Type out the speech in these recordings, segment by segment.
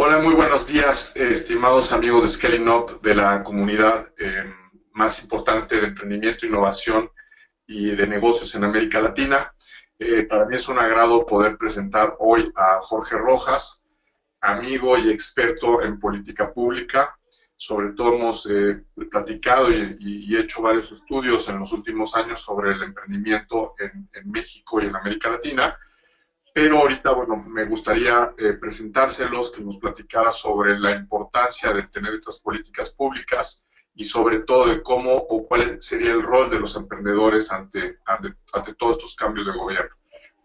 Hola, muy buenos días, estimados amigos de Scaling Up, de la comunidad más importante de emprendimiento, innovación y de negocios en América Latina. Para mí es un agrado poder presentar hoy a Jorge Rojas, amigo y experto en política pública. Sobre todo hemos platicado y hecho varios estudios en los últimos años sobre el emprendimiento en México y en América Latina. Pero ahorita, bueno, me gustaría presentárselos, que nos platicara sobre la importancia de tener estas políticas públicas y sobre todo de cómo o cuál sería el rol de los emprendedores ante todos estos cambios de gobierno.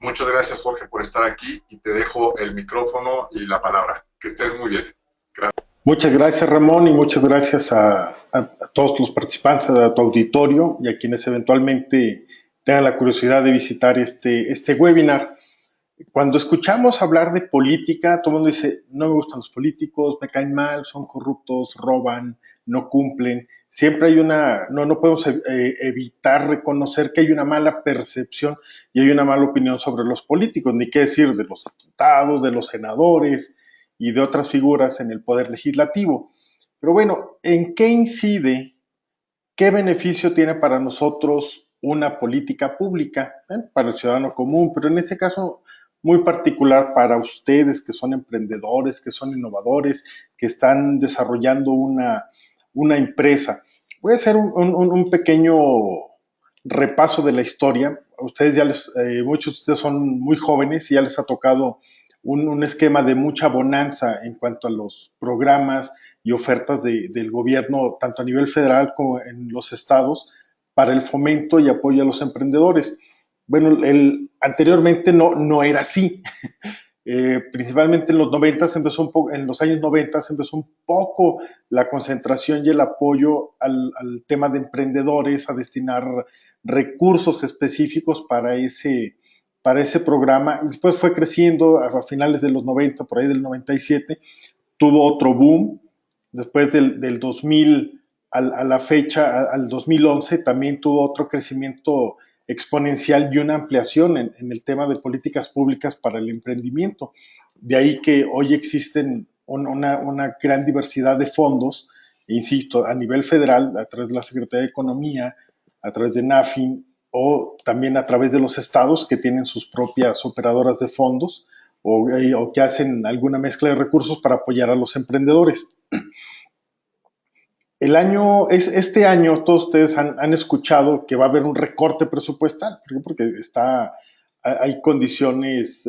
Muchas gracias, Jorge, por estar aquí y te dejo el micrófono y la palabra. Que estés muy bien. Gracias. Muchas gracias, Ramón, y muchas gracias a todos los participantes, a tu auditorio y a quienes eventualmente tengan la curiosidad de visitar este webinar. Cuando escuchamos hablar de política, todo el mundo dice, no me gustan los políticos, me caen mal, son corruptos, roban, no cumplen. Siempre hay no podemos evitar reconocer que hay una mala percepción y hay una mala opinión sobre los políticos, ni qué decir de los diputados, de los senadores y de otras figuras en el poder legislativo. Pero bueno, ¿en qué incide? ¿Qué beneficio tiene para nosotros una política pública? Para el ciudadano común, pero en este caso muy particular para ustedes que son emprendedores, que son innovadores, que están desarrollando una empresa. Voy a hacer un pequeño repaso de la historia. Muchos de ustedes son muy jóvenes y ya les ha tocado un esquema de mucha bonanza en cuanto a los programas y ofertas del gobierno, tanto a nivel federal como en los estados, para el fomento y apoyo a los emprendedores. Bueno, anteriormente no era así. Principalmente en los 90 en los años 90 empezó un poco la concentración y el apoyo al tema de emprendedores, a destinar recursos específicos para ese programa. Y después fue creciendo a finales de los 90, por ahí del 97, tuvo otro boom. Después del 2000 a la fecha, al 2011, también tuvo otro crecimiento exponencial y una ampliación en el tema de políticas públicas para el emprendimiento. De ahí que hoy existen una gran diversidad de fondos, insisto, a nivel federal, a través de la Secretaría de Economía, a través de NAFIN o también a través de los estados que tienen sus propias operadoras de fondos o que hacen alguna mezcla de recursos para apoyar a los emprendedores. Este año todos ustedes han escuchado que va a haber un recorte presupuestal, porque hay condiciones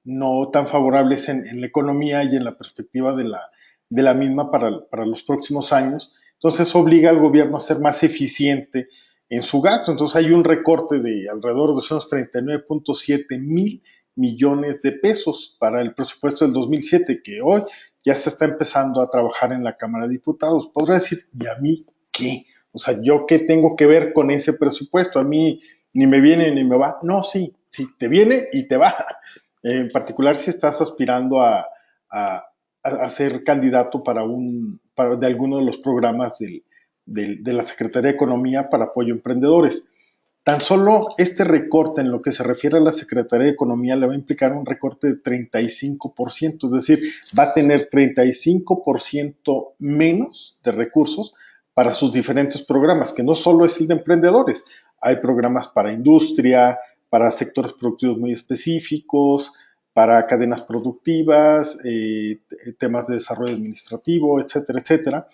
no tan favorables en la economía y en la perspectiva de la misma para los próximos años. Entonces obliga al gobierno a ser más eficiente en su gasto. Entonces hay un recorte de alrededor de 239.7 mil millones de pesos para el presupuesto del 2007, que hoy ya se está empezando a trabajar en la Cámara de Diputados. Podrá decir, ¿y a mí qué? O sea, ¿yo qué tengo que ver con ese presupuesto? A mí ni me viene ni me va. No, sí, te viene y te va. En particular si estás aspirando a ser candidato de alguno de los programas de la Secretaría de Economía para apoyo a emprendedores. Tan solo este recorte en lo que se refiere a la Secretaría de Economía le va a implicar un recorte de 35%, es decir, va a tener 35% menos de recursos para sus diferentes programas, que no solo es el de emprendedores, hay programas para industria, para sectores productivos muy específicos, para cadenas productivas, temas de desarrollo administrativo, etcétera, etcétera.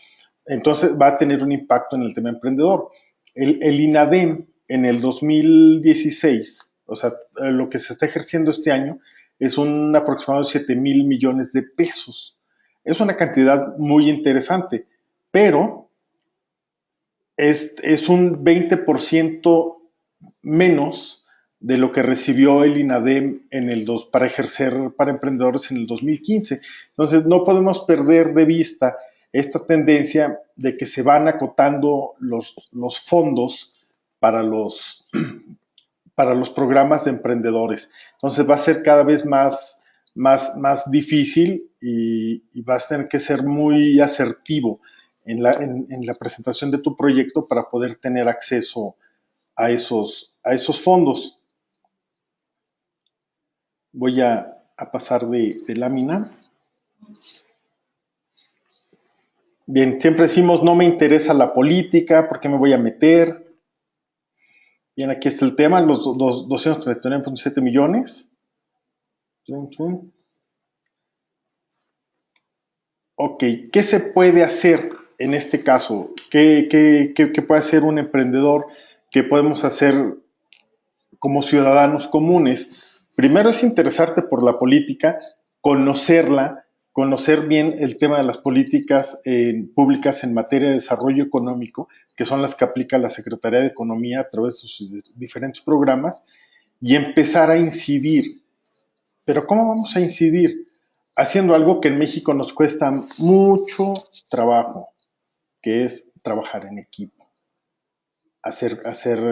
Entonces va a tener un impacto en el tema emprendedor. El INADEM en el 2016, o sea, lo que se está ejerciendo este año es un aproximado de 7 mil millones de pesos. Es una cantidad muy interesante, pero es un 20% menos de lo que recibió el INADEM para ejercer para emprendedores en el 2015. Entonces, no podemos perder de vista esta tendencia de que se van acotando los fondos para para los programas de emprendedores. Entonces va a ser cada vez más difícil y vas a tener que ser muy asertivo en la presentación de tu proyecto para poder tener acceso a esos fondos. Voy a pasar de lámina. Bien, siempre decimos, no me interesa la política, ¿por qué me voy a meter? Bien, aquí está el tema, los 239.7 millones. Ok, ¿qué se puede hacer en este caso? ¿Qué puede hacer un emprendedor? ¿Qué podemos hacer como ciudadanos comunes? Primero es interesarte por la política, conocerla, conocer bien el tema de las políticas públicas en materia de desarrollo económico, que son las que aplica la Secretaría de Economía a través de sus diferentes programas, y empezar a incidir. Pero ¿cómo vamos a incidir? Haciendo algo que en México nos cuesta mucho trabajo, que es trabajar en equipo, hacer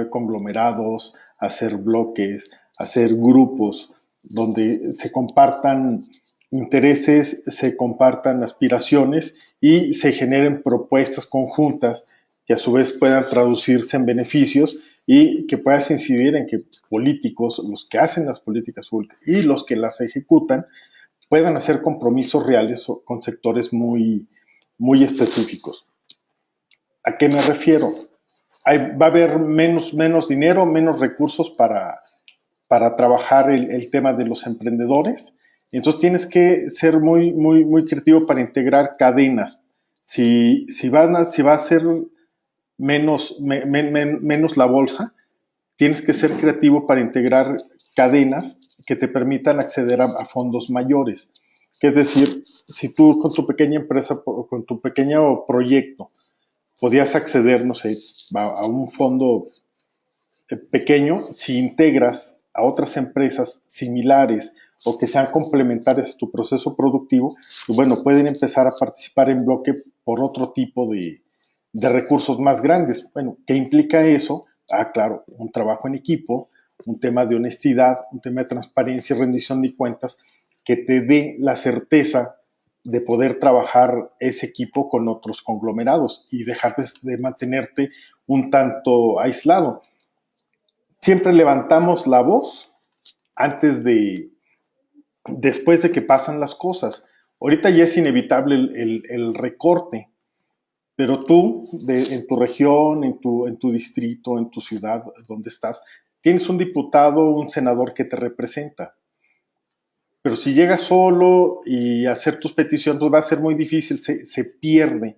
conglomerados, hacer bloques, hacer grupos donde se compartan intereses, se compartan aspiraciones y se generen propuestas conjuntas que a su vez puedan traducirse en beneficios y que puedas incidir en que políticos, los que hacen las políticas públicas y los que las ejecutan, puedan hacer compromisos reales con sectores muy específicos. ¿A qué me refiero? Va a haber menos dinero, menos recursos para trabajar el tema de los emprendedores. Entonces tienes que ser muy creativo para integrar cadenas. Si va a ser menos la bolsa, tienes que ser creativo para integrar cadenas que te permitan acceder a fondos mayores. Es decir, si tú con tu pequeña empresa, con tu pequeño proyecto, podías acceder, no sé, a un fondo pequeño, si integras a otras empresas similares o que sean complementarias a tu proceso productivo, pues bueno, pueden empezar a participar en bloque por otro tipo de recursos más grandes. Bueno, ¿qué implica eso? Ah, claro, un trabajo en equipo, un tema de honestidad, un tema de transparencia y rendición de cuentas que te dé la certeza de poder trabajar ese equipo con otros conglomerados y dejar de mantenerte un tanto aislado. Siempre levantamos la voz antes después de que pasan las cosas. Ahorita ya es inevitable el recorte, pero tú, en tu región, en tu distrito, en tu ciudad, donde estás, tienes un diputado, un senador que te representa. Pero si llegas solo y hacer tus peticiones, pues va a ser muy difícil, se pierde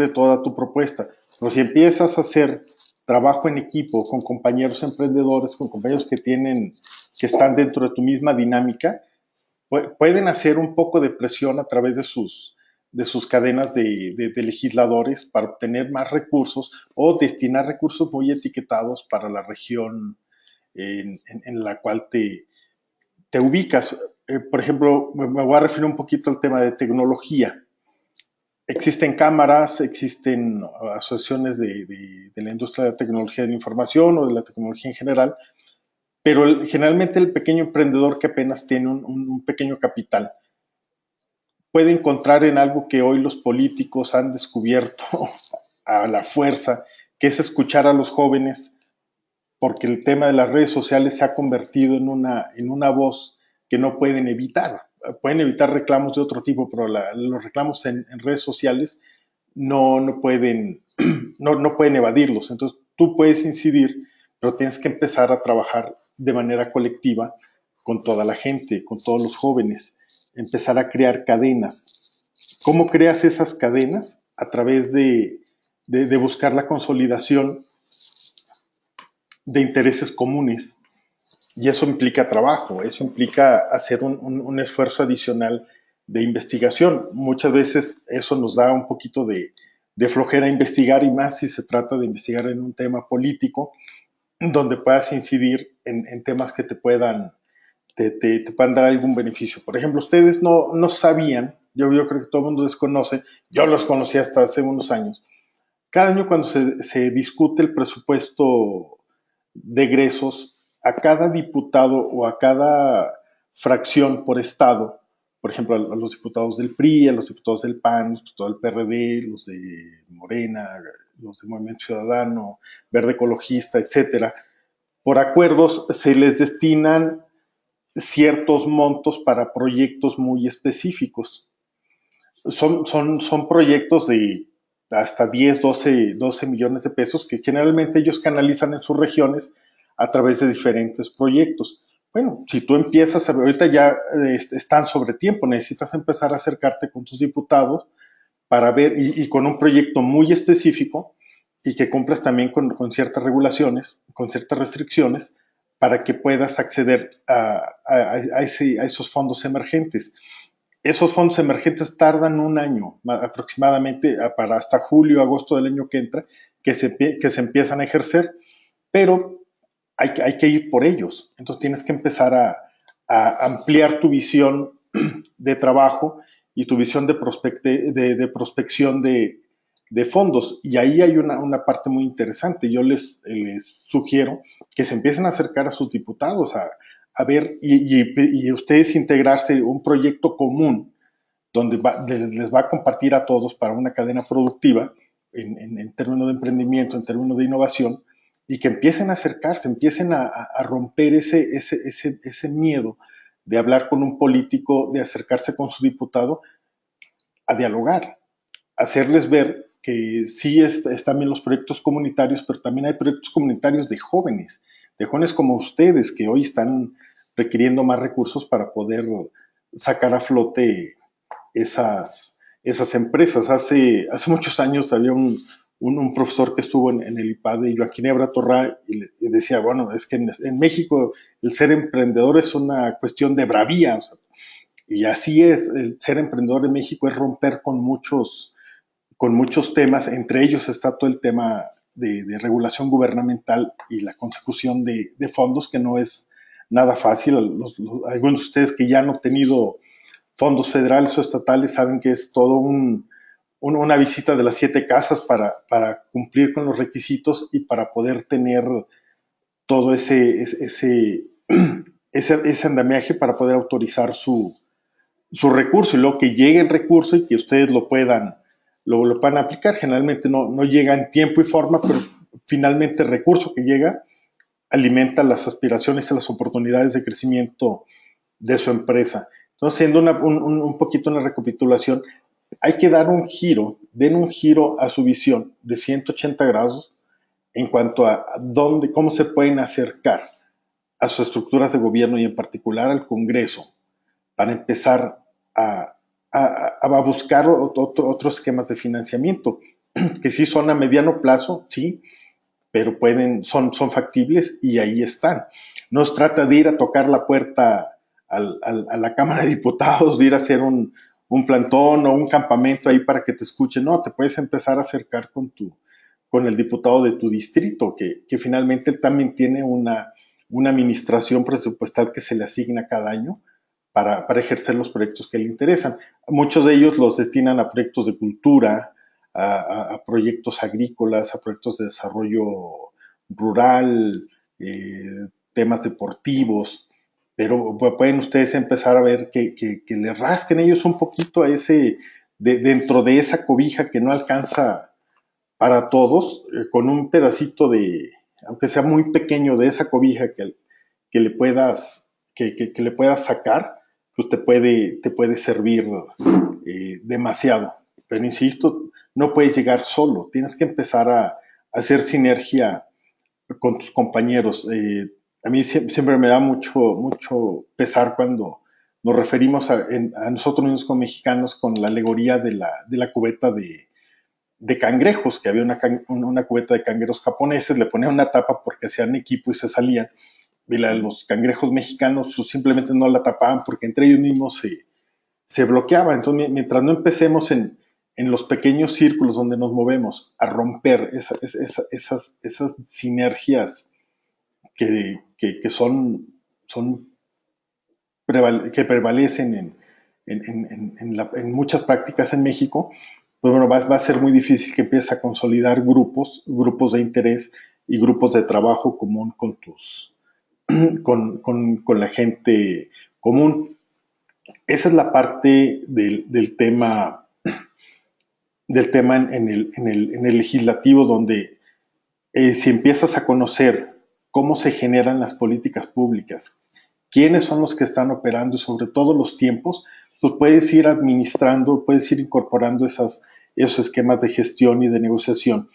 toda tu propuesta. Pero si empiezas a hacer trabajo en equipo con compañeros emprendedores, con compañeros que están dentro de tu misma dinámica, pueden hacer un poco de presión a través de sus cadenas de legisladores para obtener más recursos o destinar recursos muy etiquetados para la región en la cual te ubicas. Por ejemplo, me voy a referir un poquito al tema de tecnología. Existen cámaras, existen asociaciones de la industria de la tecnología de la información o de la tecnología en general, pero generalmente el pequeño emprendedor que apenas tiene un pequeño capital puede encontrar en algo que hoy los políticos han descubierto a la fuerza, que es escuchar a los jóvenes, porque el tema de las redes sociales se ha convertido en una voz que no pueden evitar. Pueden evitar reclamos de otro tipo, pero los reclamos en redes sociales no pueden, no pueden evadirlos. Entonces tú puedes incidir, pero tienes que empezar a trabajar de manera colectiva con toda la gente, con todos los jóvenes, empezar a crear cadenas. ¿Cómo creas esas cadenas? A través de buscar la consolidación de intereses comunes. Y eso implica trabajo, eso implica hacer un esfuerzo adicional de investigación. Muchas veces eso nos da un poquito de flojera investigar, y más si se trata de investigar en un tema político, donde puedas incidir en temas que te puedan dar algún beneficio. Por ejemplo, ustedes no sabían, yo creo que todo el mundo desconoce, yo los conocí hasta hace unos años. Cada año cuando se discute el presupuesto de egresos, a cada diputado o a cada fracción por estado, por ejemplo, a los diputados del PRI, a los diputados del PAN, los diputados del PRD, los de Morena, los del Movimiento Ciudadano, Verde Ecologista, etcétera, por acuerdos se les destinan ciertos montos para proyectos muy específicos. son proyectos de hasta 10, 12 millones de pesos que generalmente ellos canalizan en sus regiones a través de diferentes proyectos. Bueno, si tú empiezas, ahorita ya están sobre tiempo, necesitas empezar a acercarte con tus diputados para ver, y con un proyecto muy específico y que cumplas también con ciertas regulaciones, con ciertas restricciones, para que puedas acceder a esos fondos emergentes. Esos fondos emergentes tardan un año aproximadamente, para hasta julio, agosto del año que entra, que se empiezan a ejercer, pero hay que ir por ellos. Entonces tienes que empezar a ampliar tu visión de trabajo y tu visión de prospección de fondos. Y ahí hay una parte muy interesante. Yo les sugiero que se empiecen a acercar a sus diputados a ver y ustedes integrarse un proyecto común donde les va a compartir a todos para una cadena productiva en términos de emprendimiento, en términos de innovación, y que empiecen a acercarse, empiecen a romper ese miedo de hablar con un político, de acercarse con su diputado, a dialogar, hacerles ver que sí están bien los proyectos comunitarios, pero también hay proyectos comunitarios de jóvenes como ustedes, que hoy están requiriendo más recursos para poder sacar a flote esas empresas. Hace muchos años había un profesor que estuvo en el IPAD de Joaquín Ebra Torra y decía, bueno, es que en México el ser emprendedor es una cuestión de bravía, o sea, y así es, el ser emprendedor en México es romper con muchos temas, entre ellos está todo el tema de regulación gubernamental y la consecución de fondos, que no es nada fácil. Algunos de ustedes que ya han obtenido fondos federales o estatales saben que es todo una visita de las 7 casas para cumplir con los requisitos y para poder tener todo ese andamiaje para poder autorizar su recurso, y luego que llegue el recurso y que ustedes lo puedan aplicar. Generalmente no llega en tiempo y forma, pero finalmente el recurso que llega alimenta las aspiraciones y las oportunidades de crecimiento de su empresa. Entonces, siendo un poquito una recapitulación, hay que dar den un giro a su visión de 180 grados en cuanto a cómo se pueden acercar a sus estructuras de gobierno y en particular al Congreso para empezar a buscar otros esquemas de financiamiento que sí son a mediano plazo, sí, pero son factibles y ahí están. No se trata de ir a tocar la puerta a la Cámara de Diputados, de ir a hacer un plantón o un campamento ahí para que te escuchen. No, te puedes empezar a acercar con el diputado de tu distrito, que finalmente él también tiene una administración presupuestal que se le asigna cada año para ejercer los proyectos que le interesan. Muchos de ellos los destinan a proyectos de cultura, a proyectos agrícolas, a proyectos de desarrollo rural, temas deportivos, pero pueden ustedes empezar a ver que le rasquen ellos un poquito a dentro de esa cobija que no alcanza para todos, con un pedacito aunque sea muy pequeño, de esa cobija que le puedas sacar, pues te puede servir demasiado. Pero insisto, no puedes llegar solo, tienes que empezar a hacer sinergia con tus compañeros. A mí siempre me da mucho pesar cuando nos referimos a nosotros mismos como mexicanos con la alegoría de la cubeta de cangrejos, que había una cubeta de cangrejos japoneses, le ponían una tapa porque hacían equipo y se salían. Y los cangrejos mexicanos pues, simplemente no la tapaban porque entre ellos mismos se bloqueaban. Entonces, mientras no empecemos en los pequeños círculos donde nos movemos a romper esas sinergias que que prevalecen en muchas prácticas en México, pues bueno, va a ser muy difícil que empieces a consolidar grupos de interés y grupos de trabajo común con la gente común. Esa es la parte del tema en el legislativo, donde si empiezas a conocer cómo se generan las políticas públicas, quiénes son los que están operando y sobre todo los tiempos, pues puedes ir administrando, puedes ir incorporando esos esquemas de gestión y de negociación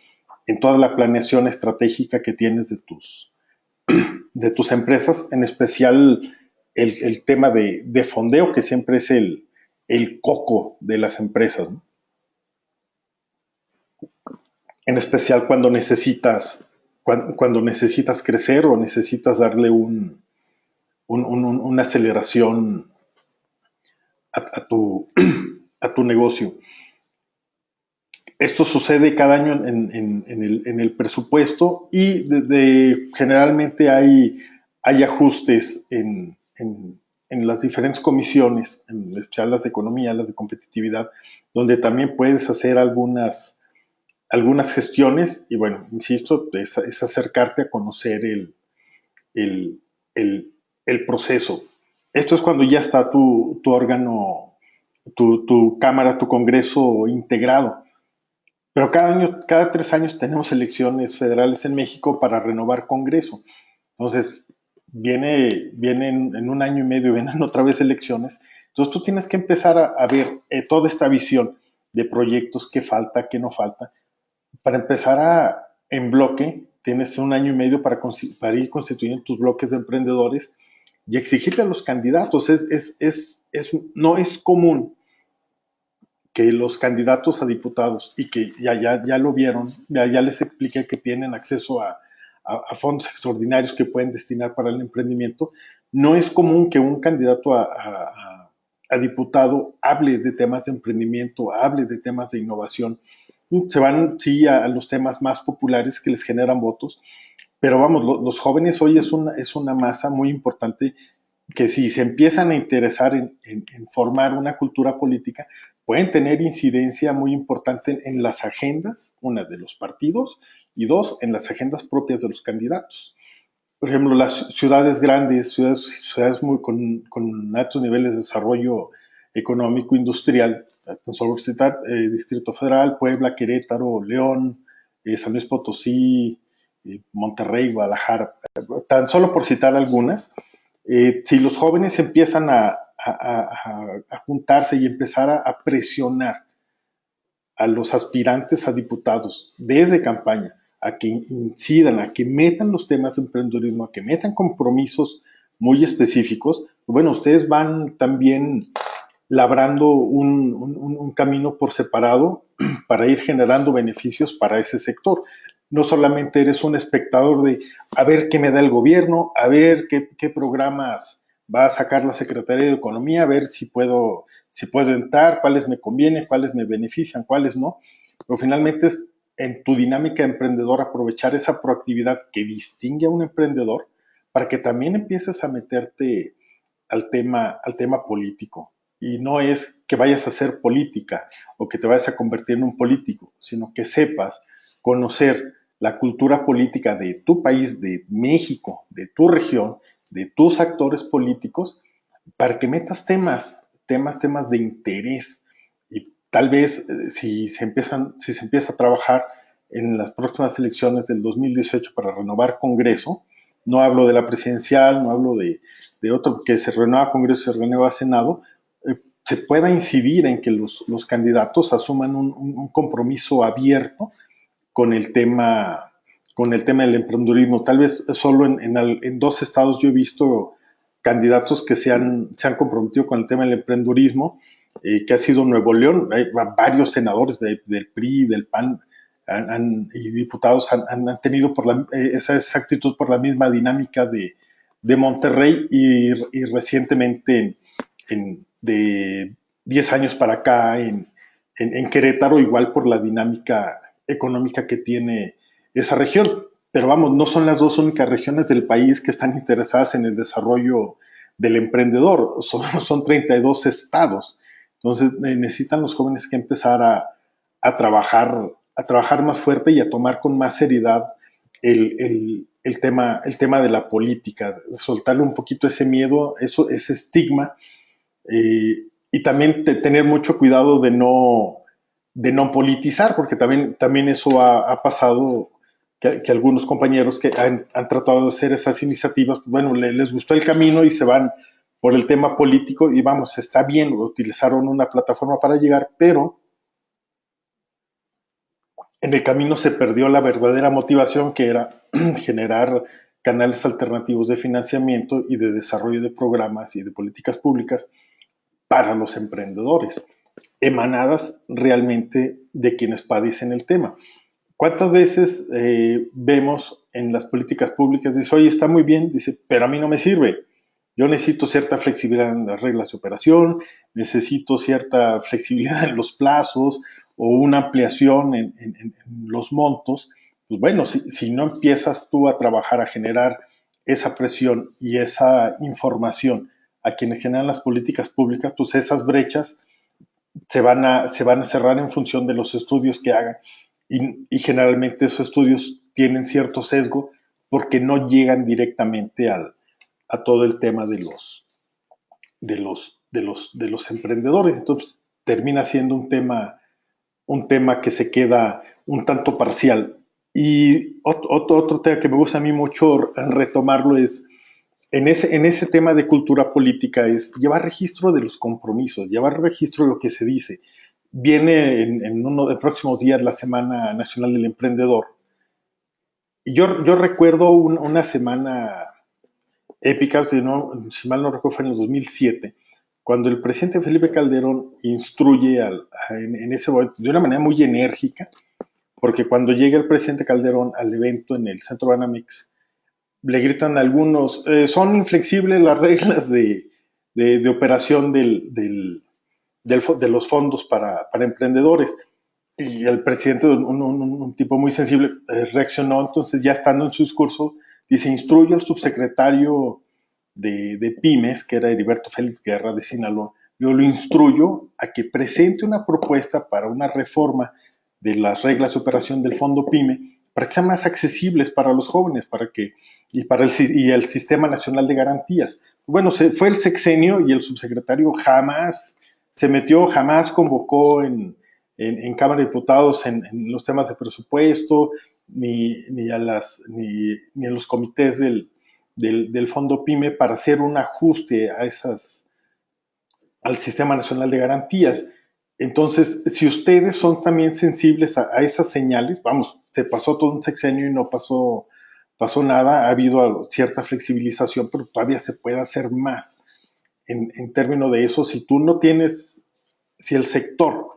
en toda la planeación estratégica que tienes de tus empresas, en especial el tema de fondeo, que siempre es el coco de las empresas, ¿no? En especial cuando necesitas crecer o necesitas darle una aceleración a tu, a tu negocio. Esto sucede cada año en el presupuesto y generalmente hay ajustes en las diferentes comisiones, en especial las de economía, las de competitividad, donde también puedes hacer algunas gestiones y bueno, insisto, es acercarte a conocer el, el proceso. Esto es cuando ya está tu órgano, tu cámara, tu congreso integrado. Pero cada 3 años tenemos elecciones federales en México para renovar Congreso. Entonces, vienen en un año y medio, vienen otra vez elecciones. Entonces, tú tienes que empezar a ver toda esta visión de proyectos, qué falta, qué no falta. Para empezar en bloque, tienes un año y medio para ir constituyendo tus bloques de emprendedores y exigirle a los candidatos. No es común que los candidatos a diputados, y que ya lo vieron, ya les expliqué que tienen acceso a fondos extraordinarios que pueden destinar para el emprendimiento, no es común que un candidato a diputado hable de temas de emprendimiento, hable de temas de innovación. Se van, sí, a los temas más populares que les generan votos, pero vamos, los jóvenes hoy es una masa muy importante que si se empiezan a interesar en formar una cultura política, pueden tener incidencia muy importante en las agendas, una de los partidos, y dos, en las agendas propias de los candidatos. Por ejemplo, las ciudades grandes, ciudades con altos niveles de desarrollo económico, industrial, solo citar Distrito Federal, Puebla, Querétaro, León, San Luis Potosí, Monterrey, Guadalajara, tan solo por citar algunas. Si los jóvenes empiezan a juntarse y empezar a presionar a los aspirantes a diputados desde campaña, a que incidan, a que metan los temas de emprendedurismo, a que metan compromisos muy específicos, bueno, ustedes van también labrando un camino por separado para ir generando beneficios para ese sector. No solamente eres un espectador de a ver qué me da el gobierno, a ver qué programas va a sacar la Secretaría de Economía, a ver si puedo entrar, cuáles me convienen, cuáles me benefician, cuáles no. Pero finalmente es en tu dinámica emprendedor aprovechar esa proactividad que distingue a un emprendedor para que también empieces a meterte al tema político. Y no es que vayas a hacer política o que te vayas a convertir en un político, sino que sepas conocer la cultura política de tu país, de México, de tu región, de tus actores políticos, para que metas temas de interés. Y tal vez si se empieza a trabajar en las próximas elecciones del 2018 para renovar Congreso, no hablo de la presidencial, no hablo de otro que se renueva Congreso, se renueva Senado, se pueda incidir en que los candidatos asuman un compromiso abierto con el tema del emprendedurismo. Tal vez solo en 2 estados yo he visto candidatos que se han comprometido con el tema del emprendedurismo, que ha sido Nuevo León. Hay varios senadores del PRI, del PAN y diputados han tenido esa actitud por la misma dinámica de Monterrey y recientemente de 10 años para acá en Querétaro, igual por la dinámica económica que tiene esa región. Pero vamos, no son las 2 únicas regiones del país que están interesadas en el desarrollo del emprendedor, son 32 estados. Entonces necesitan los jóvenes que empezar a trabajar más fuerte y a tomar con más seriedad el tema de la política, soltarle un poquito ese miedo, ese estigma, y también tener mucho cuidado de no politizar, porque también eso ha pasado, que algunos compañeros que han tratado de hacer esas iniciativas, bueno, les gustó el camino y se van por el tema político y vamos, está bien, utilizaron una plataforma para llegar, pero en el camino se perdió la verdadera motivación que era generar canales alternativos de financiamiento y de desarrollo de programas y de políticas públicas para los emprendedores, emanadas realmente de quienes padecen el tema. ¿Cuántas veces vemos en las políticas públicas, dice, oye, está muy bien, dice, pero a mí no me sirve? Yo necesito cierta flexibilidad en las reglas de operación, necesito cierta flexibilidad en los plazos o una ampliación en los montos. Pues bueno, si no empiezas tú a trabajar, a generar esa presión y esa información a quienes generan las políticas públicas, pues esas brechas se van a cerrar en función de los estudios que hagan y generalmente esos estudios tienen cierto sesgo porque no llegan directamente a todo el tema de los emprendedores. Entonces termina siendo un tema que se queda un tanto parcial. Y otro tema que me gusta a mí mucho retomarlo es, en ese tema de cultura política, es llevar registro de los compromisos, llevar registro de lo que se dice. Viene en uno de los próximos días la Semana Nacional del Emprendedor. Y yo recuerdo una semana épica, si mal no recuerdo, fue en el 2007, cuando el presidente Felipe Calderón instruye en ese momento de una manera muy enérgica, porque cuando llega el presidente Calderón al evento en el Centro Banamex, le gritan a algunos, son inflexibles las reglas de operación de los fondos para emprendedores. Y el presidente, un tipo muy sensible, reaccionó, entonces ya estando en su discurso, dice, instruye al subsecretario de Pymes, que era Heriberto Félix Guerra de Sinaloa, yo lo instruyo a que presente una propuesta para una reforma de las reglas de operación del Fondo PYME para que sean más accesibles para los jóvenes y el Sistema Nacional de Garantías. Bueno, fue el sexenio y el subsecretario jamás se metió, jamás convocó en Cámara de Diputados en los temas de presupuesto, ni en los comités del Fondo PYME para hacer un ajuste al Sistema Nacional de Garantías. Entonces, si ustedes son también sensibles a esas señales, vamos, se pasó todo un sexenio y no pasó nada, ha habido cierta flexibilización, pero todavía se puede hacer más en términos de eso. Si tú no tienes, si el sector,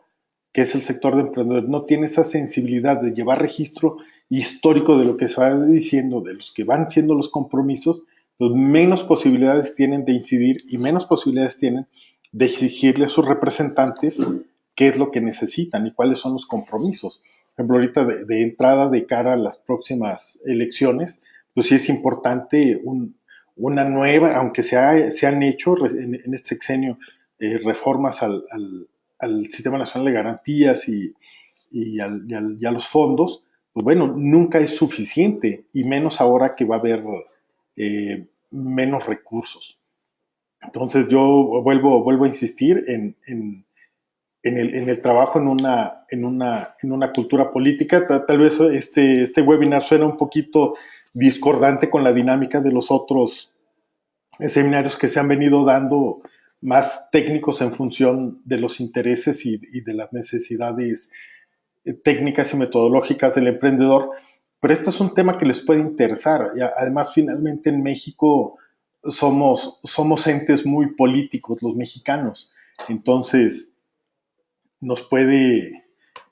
que es el sector de emprendedores, no tiene esa sensibilidad de llevar registro histórico de lo que se va diciendo, de los que van siendo los compromisos, pues menos posibilidades tienen de incidir y menos posibilidades tienen de exigirle a sus representantes qué es lo que necesitan y cuáles son los compromisos. Por ejemplo, ahorita de entrada de cara a las próximas elecciones, pues sí es importante una nueva, aunque se han hecho en este sexenio reformas al Sistema Nacional de Garantías y a los fondos, pues bueno, nunca es suficiente y menos ahora que va a haber menos recursos. Entonces yo vuelvo a insistir en el trabajo en una cultura política. Tal vez este webinar suena un poquito discordante con la dinámica de los otros seminarios que se han venido dando más técnicos en función de los intereses y de las necesidades técnicas y metodológicas del emprendedor, pero este es un tema que les puede interesar. Y además, finalmente en México somos entes muy políticos, los mexicanos. Entonces, nos puede,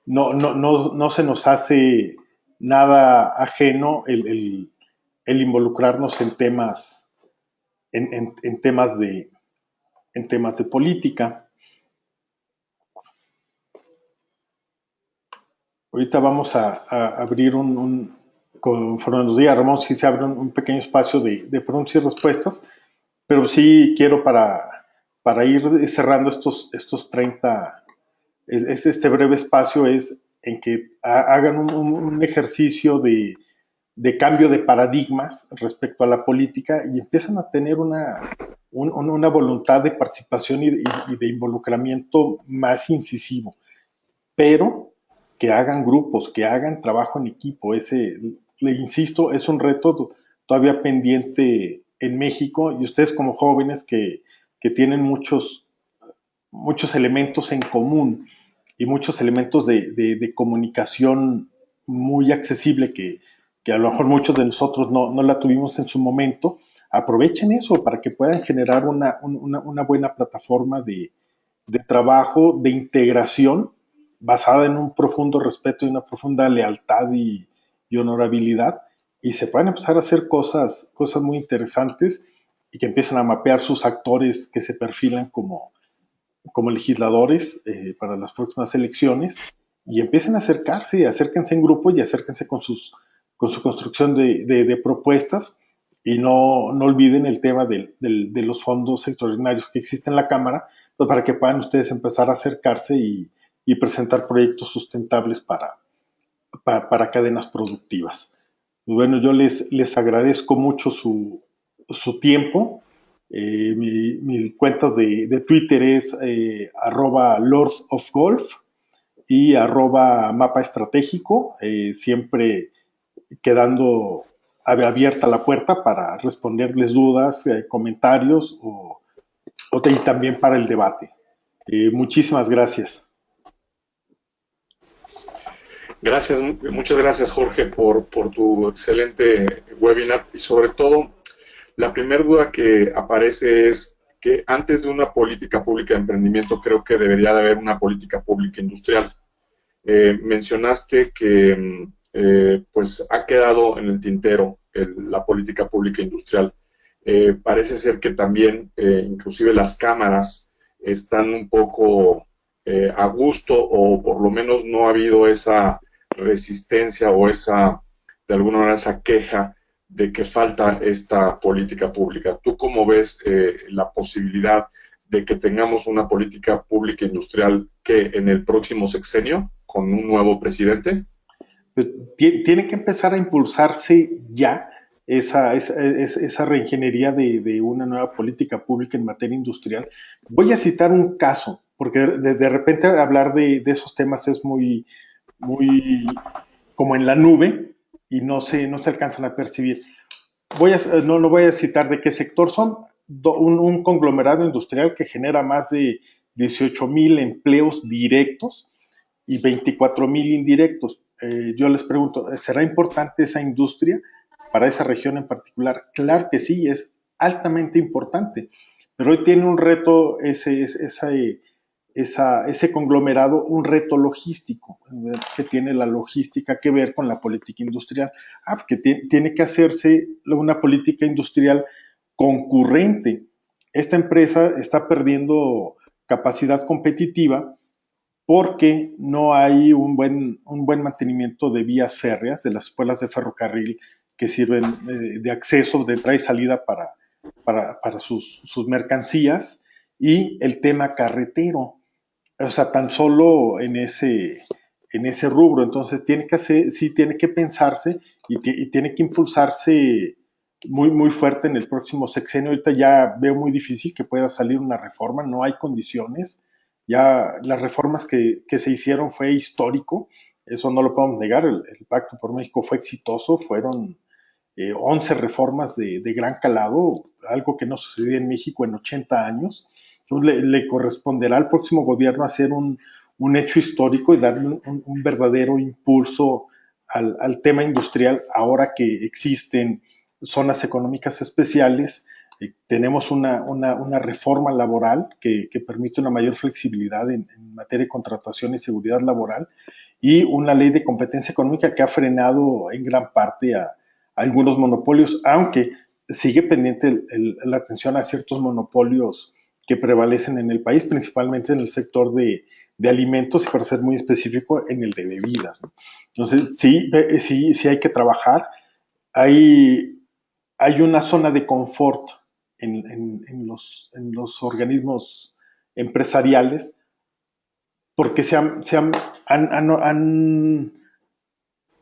no se nos hace nada ajeno el involucrarnos en temas, en temas de política. Ahorita vamos a abrir conforme nos diga Ramón, si se abre un pequeño espacio de preguntas y respuestas, pero sí quiero para ir cerrando estos 30, este breve espacio es en que hagan un ejercicio de cambio de paradigmas respecto a la política y empiezan a tener una voluntad de participación y de involucramiento más incisivo, pero que hagan grupos, que hagan trabajo en equipo. Le insisto, es un reto todavía pendiente en México y ustedes como jóvenes que que tienen muchos elementos en común y muchos elementos de comunicación muy accesible que a lo mejor muchos de nosotros no la tuvimos en su momento. Aprovechen eso para que puedan generar una buena plataforma de trabajo, de integración, basada en un profundo respeto y una profunda lealtad y honorabilidad, y se pueden empezar a hacer cosas muy interesantes y que empiezan a mapear sus actores que se perfilan como legisladores para las próximas elecciones, y empiecen a acercarse, acérquense en grupo y acérquense con su construcción de propuestas, y no olviden el tema de los fondos extraordinarios que existen en la Cámara, pues para que puedan ustedes empezar a acercarse y presentar proyectos sustentables para cadenas productivas. Bueno, yo les agradezco mucho su tiempo. Mis cuentas de Twitter es @Lords of Golf y @Mapa Estratégico, siempre quedando abierta la puerta para responderles dudas, comentarios y también para el debate. Muchísimas gracias. Gracias, muchas gracias Jorge por tu excelente webinar, y sobre todo la primera duda que aparece es que antes de una política pública de emprendimiento creo que debería de haber una política pública industrial. Mencionaste que pues ha quedado en el tintero la política pública industrial. Parece ser que también inclusive las cámaras están un poco a gusto, o por lo menos no ha habido esa resistencia o de alguna manera esa queja de que falta esta política pública. ¿Tú cómo ves la posibilidad de que tengamos una política pública industrial que en el próximo sexenio, con un nuevo presidente? Tiene que empezar a impulsarse ya esa reingeniería de una nueva política pública en materia industrial. Voy a citar un caso, porque de repente hablar de esos temas es muy como en la nube y no se alcanzan a percibir. No voy a citar de qué sector son, un conglomerado industrial que genera más de 18,000 empleos directos y 24,000 indirectos. Yo les pregunto, ¿será importante esa industria para esa región en particular? Claro que sí, es altamente importante, pero hoy tiene un reto ese conglomerado, un reto logístico, que tiene la logística que ver con la política industrial. Porque tiene que hacerse una política industrial concurrente. Esta empresa está perdiendo capacidad competitiva porque no hay un buen mantenimiento de vías férreas, de las espuelas de ferrocarril que sirven de acceso, de entrada y salida para sus mercancías, y el tema carretero. O sea, tan solo en ese rubro. Entonces tiene que pensarse y tiene que impulsarse muy fuerte en el próximo sexenio. Ahorita ya veo muy difícil que pueda salir una reforma, no hay condiciones. Ya las reformas que se hicieron fue histórico, eso no lo podemos negar. El Pacto por México fue exitoso, fueron 11 reformas de gran calado, algo que no sucedía en México en 80 años. Entonces le corresponderá al próximo gobierno hacer un hecho histórico y darle un verdadero impulso al tema industrial ahora que existen zonas económicas especiales. Tenemos una reforma laboral que permite una mayor flexibilidad en materia de contratación y seguridad laboral, y una ley de competencia económica que ha frenado en gran parte a algunos monopolios, aunque sigue pendiente la atención a ciertos monopolios que prevalecen en el país, principalmente en el sector de alimentos y, para ser muy específico, en el de bebidas, ¿no? Entonces, sí hay que trabajar. Hay una zona de confort en los organismos empresariales, porque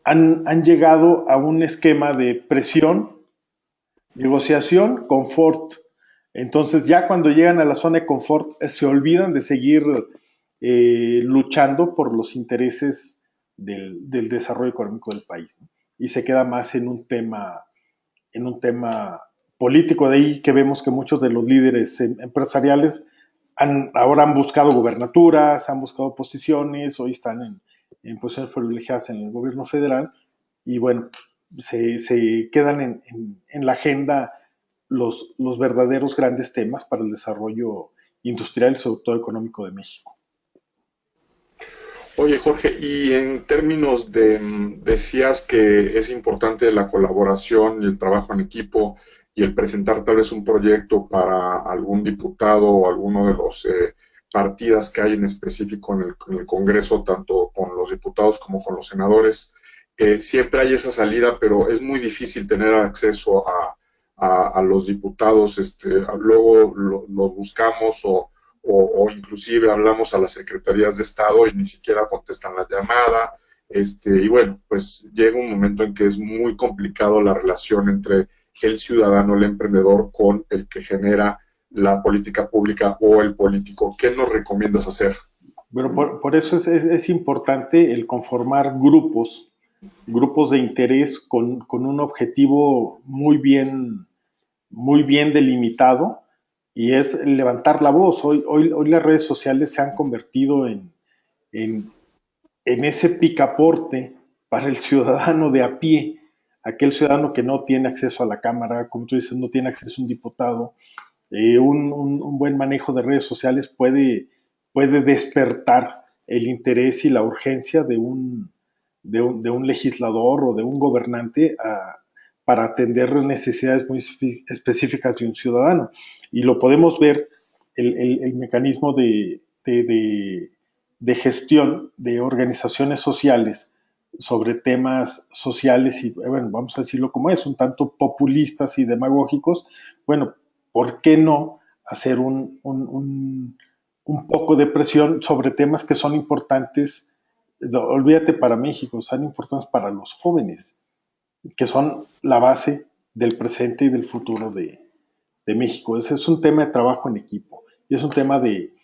han llegado a un esquema de presión, negociación, confort. Entonces ya cuando llegan a la zona de confort se olvidan de seguir luchando por los intereses del desarrollo económico del país, ¿no? Y se queda más en un tema político. De ahí que vemos que muchos de los líderes empresariales ahora han buscado gubernaturas, han buscado posiciones, hoy están en posiciones privilegiadas en el gobierno federal y bueno, se quedan en la agenda los verdaderos grandes temas para el desarrollo industrial y sobre todo económico de México. Oye, Jorge, y en términos de, decías que es importante la colaboración y el trabajo en equipo y el presentar tal vez un proyecto para algún diputado o alguno de los partidas que hay en específico en el Congreso, tanto con los diputados como con los senadores. Siempre hay esa salida, pero es muy difícil tener acceso a los diputados. Luego los buscamos o inclusive hablamos a las secretarías de Estado y ni siquiera contestan la llamada. Y bueno, pues llega un momento en que es muy complicado la relación entre el ciudadano, el emprendedor, con el que genera la política pública o el político. ¿Qué nos recomiendas hacer? Bueno, por eso es importante el conformar grupos de interés con un objetivo muy bien delimitado y es levantar la voz. Hoy las redes sociales se han convertido en, en ese picaporte para el ciudadano de a pie, aquel ciudadano que no tiene acceso a la cámara, como tú dices, no tiene acceso a un diputado. Un buen manejo de redes sociales puede despertar el interés y la urgencia de un legislador o de un gobernante para atender necesidades muy específicas de un ciudadano. Y lo podemos ver, el mecanismo de gestión de organizaciones sociales sobre temas sociales y, bueno, vamos a decirlo como es, un tanto populistas y demagógicos. Bueno, ¿por qué no hacer un poco de presión sobre temas que son importantes? Olvídate para México, son importantes para los jóvenes, que son la base del presente y del futuro de México. Ese es un tema de trabajo en equipo y es un tema de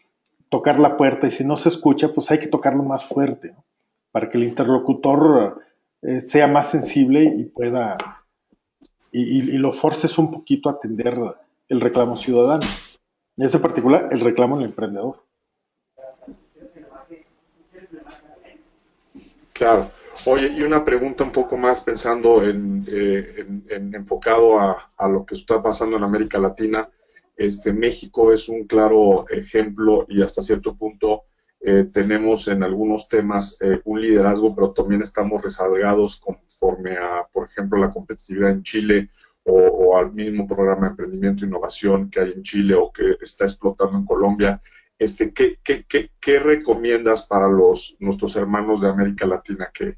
tocar la puerta y si no se escucha, pues hay que tocarlo más fuerte, ¿no? Para que el interlocutor sea más sensible y pueda, y lo forces un poquito a atender el reclamo ciudadano. En ese particular, el reclamo del emprendedor. Claro. Oye, y una pregunta un poco más pensando enfocado a lo que está pasando en América Latina. México es un claro ejemplo y hasta cierto punto tenemos en algunos temas un liderazgo, pero también estamos rezagados conforme a, por ejemplo, la competitividad en Chile o al mismo programa de emprendimiento e innovación que hay en Chile o que está explotando en Colombia. ¿Qué recomiendas para nuestros hermanos de América Latina? Que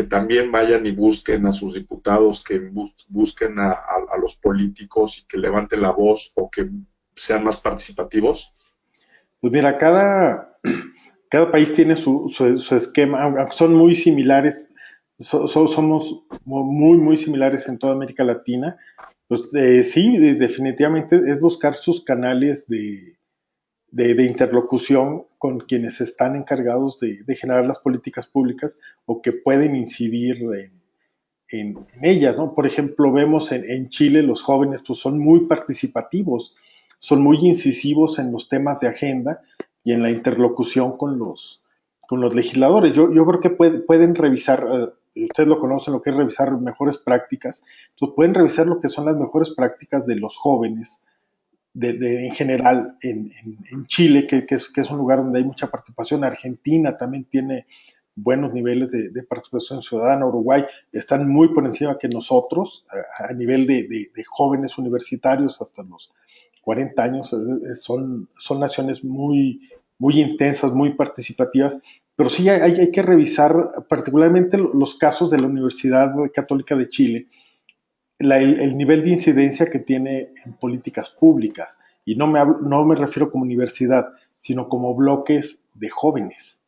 también vayan y busquen a sus diputados, que busquen a los políticos y que levanten la voz o que sean más participativos. Pues mira, cada país tiene su esquema, aunque son muy similares, somos muy similares en toda América Latina. Pues sí, definitivamente es buscar sus canales de interlocución con quienes están encargados de generar las políticas públicas o que pueden incidir en ellas, ¿no? Por ejemplo, vemos en Chile los jóvenes pues son muy participativos, son muy incisivos en los temas de agenda y en la interlocución con los legisladores. Yo creo que pueden revisar, ustedes lo conocen, lo que es revisar mejores prácticas, entonces pueden revisar lo que son las mejores prácticas de los jóvenes en general en Chile, que es un lugar donde hay mucha participación. Argentina también tiene buenos niveles de participación ciudadana. Uruguay están muy por encima que nosotros a nivel de jóvenes universitarios hasta los 40 años. Son naciones muy intensas, muy participativas, pero sí hay que revisar particularmente los casos de la Universidad Católica de Chile, el nivel de incidencia que tiene en políticas públicas. Y no me refiero como universidad, sino como bloques de jóvenes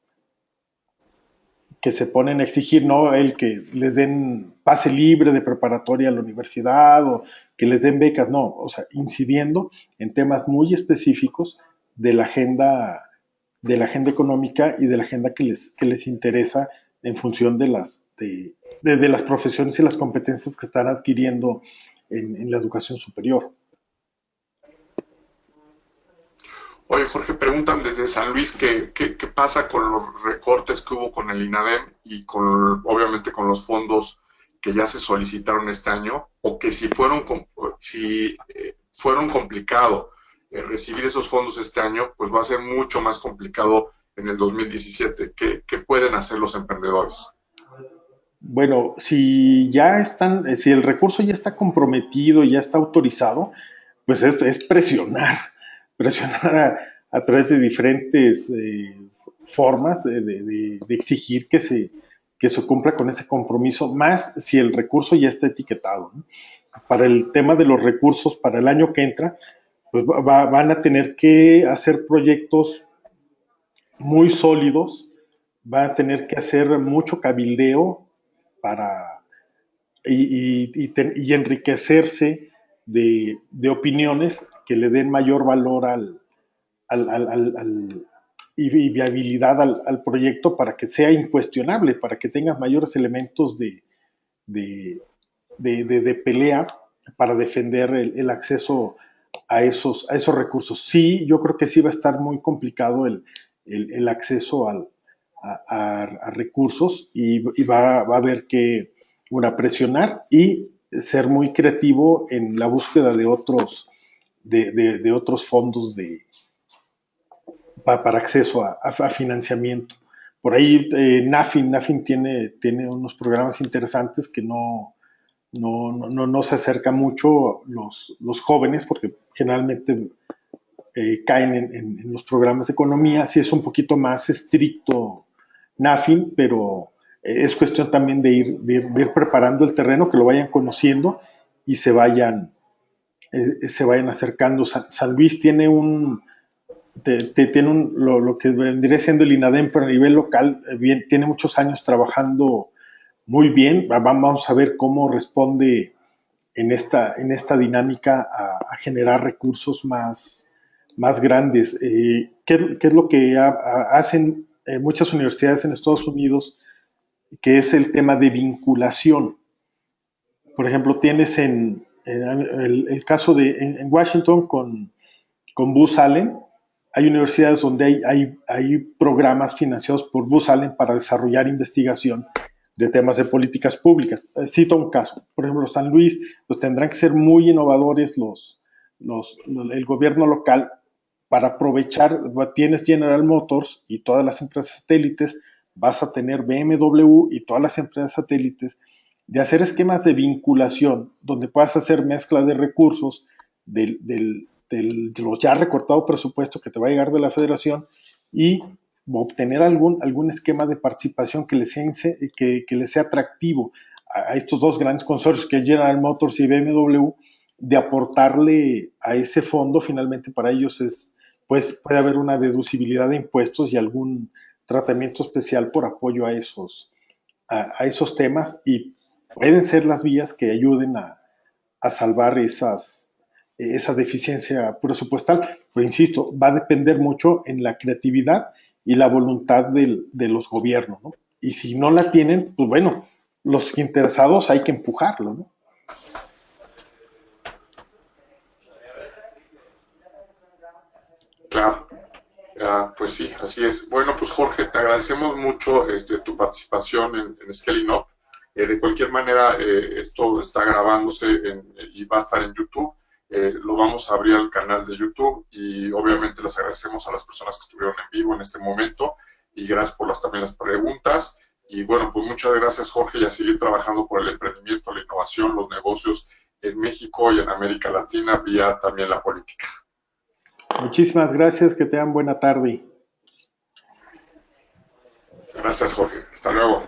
que se ponen a exigir, no el que les den pase libre de preparatoria a la universidad o que les den becas, no, o sea, incidiendo en temas muy específicos de la agenda económica y de la agenda que les interesa en función de las profesiones y las competencias que están adquiriendo en la educación superior. Oye, Jorge, preguntan desde San Luis qué pasa con los recortes que hubo con el INADEM y obviamente con los fondos que ya se solicitaron este año, o que si fueron complicado recibir esos fondos este año, pues va a ser mucho más complicado en el 2017. ¿Qué pueden hacer los emprendedores? Bueno, si si el recurso ya está comprometido, ya está autorizado, pues es presionar a través de diferentes formas de exigir que se cumpla con ese compromiso, más si el recurso ya está etiquetado, ¿no? Para el tema de los recursos para el año que entra, pues van a tener que hacer proyectos muy sólidos, van a tener que hacer mucho cabildeo para y enriquecerse de opiniones que le den mayor valor y viabilidad al proyecto para que sea incuestionable, para que tenga mayores elementos de, de pelea para defender el acceso a esos recursos. Sí, yo creo que sí va a estar muy complicado el acceso a recursos y va a haber que presionar y ser muy creativo en la búsqueda de otros fondos para acceso a financiamiento. Por ahí NAFIN tiene unos programas interesantes que no se acerca mucho los jóvenes, porque generalmente caen en los programas de economía. Sí es un poquito más estricto NAFIN, pero es cuestión también de ir preparando el terreno, que lo vayan conociendo y se vayan acercando. San Luis tiene lo que vendría siendo el INADEM, pero a nivel local, tiene muchos años trabajando muy bien. Vamos a ver cómo responde en esta dinámica a generar recursos más grandes. ¿Qué es lo que hacen muchas universidades en Estados Unidos? Que es el tema de vinculación. Por ejemplo, tienes en el caso en Washington con Booz Allen, hay universidades donde hay programas financiados por Booz Allen para desarrollar investigación de temas de políticas públicas. Cito un caso, por ejemplo, San Luis, pues tendrán que ser muy innovadores el gobierno local para aprovechar. Tienes General Motors y todas las empresas satélites, vas a tener BMW y todas las empresas satélites, de hacer esquemas de vinculación donde puedas hacer mezcla de recursos de los ya recortado presupuesto que te va a llegar de la federación y obtener algún esquema de participación que les sea atractivo a estos dos grandes consorcios, que es General Motors y BMW, de aportarle a ese fondo. Finalmente para ellos pues puede haber una deducibilidad de impuestos y algún tratamiento especial por apoyo a esos temas, y pueden ser las vías que ayuden a salvar esa deficiencia presupuestal. Pero insisto, va a depender mucho en la creatividad y la voluntad de los gobiernos, ¿no? Y si no la tienen, pues bueno, los interesados hay que empujarlo, ¿no? Claro. Pues sí, así es. Bueno, pues Jorge, te agradecemos mucho tu participación en Scaling Up. De cualquier manera, esto está grabándose y va a estar en YouTube. Lo vamos a abrir al canal de YouTube y obviamente les agradecemos a las personas que estuvieron en vivo en este momento y gracias por también las preguntas. Y bueno, pues muchas gracias, Jorge, y a seguir trabajando por el emprendimiento, la innovación, los negocios en México y en América Latina, vía también la política. Muchísimas gracias, que tengan buena tarde. Gracias, Jorge. Hasta luego.